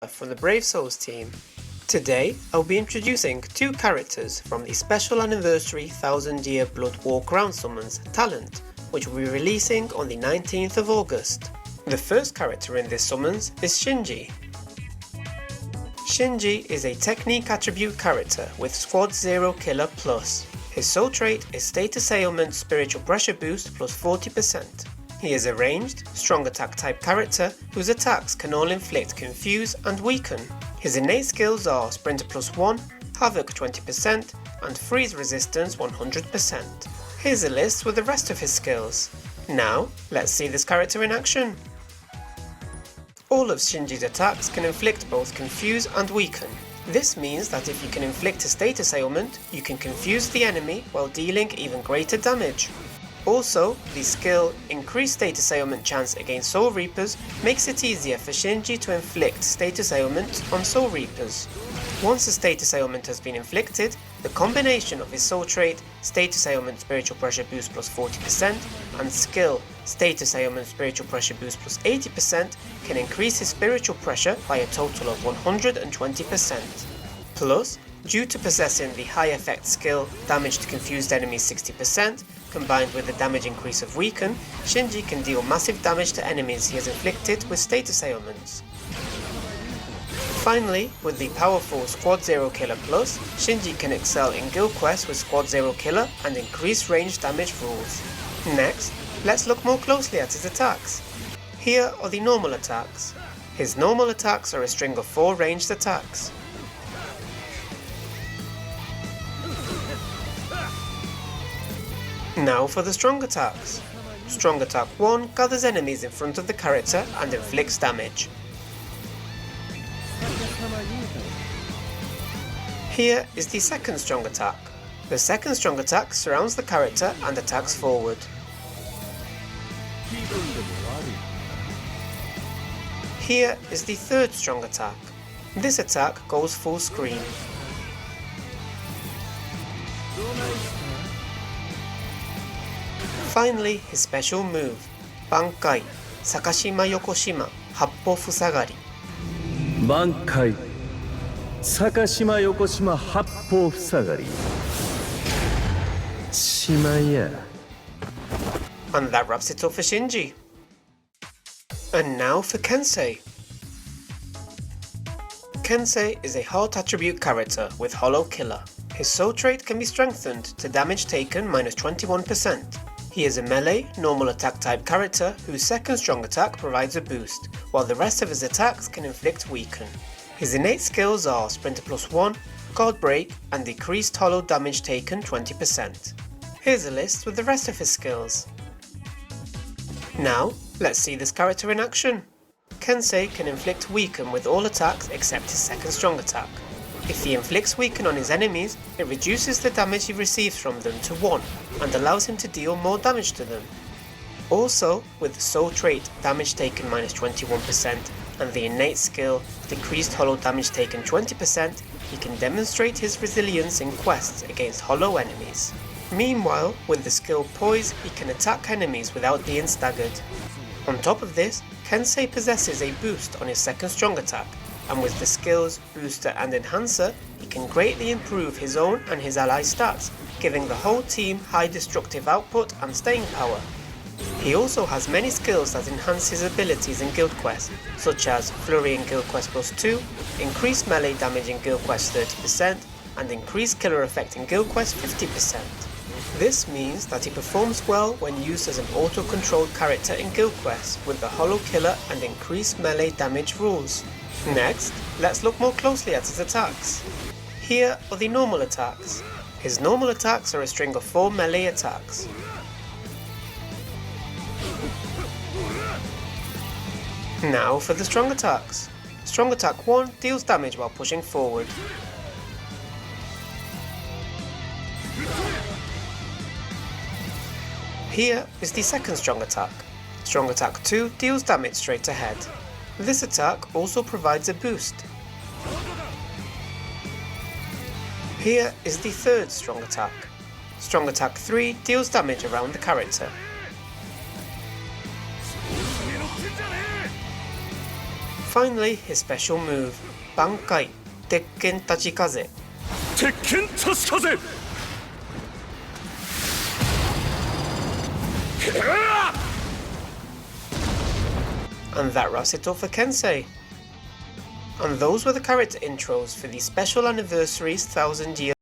from the Brave Souls team. Today, I'll be introducing two characters from the special anniversary 1000-year Blood War Crown Summons talent, which will be releasing on the 19th of August. The first character in this summons is Shinji. Shinji is a technique attribute character with Squad 0 Killer Plus. His soul trait is Status Ailment Spiritual Pressure Boost plus 40%. He is a ranged, strong attack type character whose attacks can all inflict confuse and weaken. His innate skills are Sprinter plus 1, Havoc 20% and Freeze Resistance 100%. Here's a list with the rest of his skills. Now, let's see this character in action. All of Shinji's attacks can inflict both confuse and weaken. This means that if you can inflict a status ailment, you can confuse the enemy while dealing even greater damage. Also, the skill Increased Status Ailment Chance against Soul Reapers makes it easier for Shinji to inflict status ailment on Soul Reapers. Once a status ailment has been inflicted, the combination of his soul trait Status Ailment Spiritual Pressure Boost plus 40% and skill Status Ailment Spiritual Pressure Boost plus 80% can increase his spiritual pressure by a total of 120%. Plus, due to possessing the high effect skill Damage to Confused Enemies 60%, combined with the damage increase of Weaken, Shinji can deal massive damage to enemies he has inflicted with status ailments. Finally, with the powerful Squad 0 Killer Plus, Shinji can excel in guild quests with Squad 0 Killer and increase range damage rules. Next, let's look more closely at his attacks. Here are the normal attacks. His normal attacks are a string of 4 ranged attacks. Now for the strong attacks. Strong attack 1 gathers enemies in front of the character and inflicts damage. Here is the second strong attack. The second strong attack surrounds the character and attacks forward. Here is the third strong attack. This attack goes full screen. Finally, his special move, BANKAEE, Sakashima Yokoshima, Happo Fusagari. BANKAEE, Sakashima Yokoshima, Happo Fusagari. Shimaya. And that wraps it up for Shinji. And now for KENSEY. KENSEY is a heart attribute character with Hollow Killer. His soul trait can be strengthened to damage taken minus 21%. He is a melee, normal attack type character whose second strong attack provides a boost, while the rest of his attacks can inflict weaken. His innate skills are Sprinter plus 1, Guard Break and decreased hollow damage taken 20%. Here's a list with the rest of his skills. Now, let's see this character in action. KENSEY can inflict weaken with all attacks except his second strong attack. If he inflicts weaken on his enemies, it reduces the damage he receives from them to 1 and allows him to deal more damage to them. Also, with the soul trait damage taken minus 21% and the innate skill decreased hollow damage taken 20%, he can demonstrate his resilience in quests against hollow enemies. Meanwhile, with the skill Poise, he can attack enemies without being staggered. On top of this, KENSEY possesses a boost on his second strong attack, and with the skills Booster and Enhancer, he can greatly improve his own and his allies' stats, giving the whole team high destructive output and staying power. He also has many skills that enhance his abilities in guild quests, such as Flurry in Guild Quest plus 2, increased melee damage in Guild Quest 30%, and increased killer effect in Guild Quest 50%. This means that he performs well when used as an auto-controlled character in guild quests with the Hollow Killer and increased melee damage rules. Next, let's look more closely at his attacks. Here are the normal attacks. His normal attacks are a string of 4 melee attacks. Now for the strong attacks. Strong attack 1 deals damage while pushing forward. Here is the second strong attack. Strong attack 2 deals damage straight ahead. This attack also provides a boost. Here is the third strong attack. Strong attack 3 deals damage around the character. finally his special move, Bankai, Tekken Tachikaze. 鉄拳差し風 And that wraps it up for Kensei. And those were the character intros for the special anniversary's 1000 year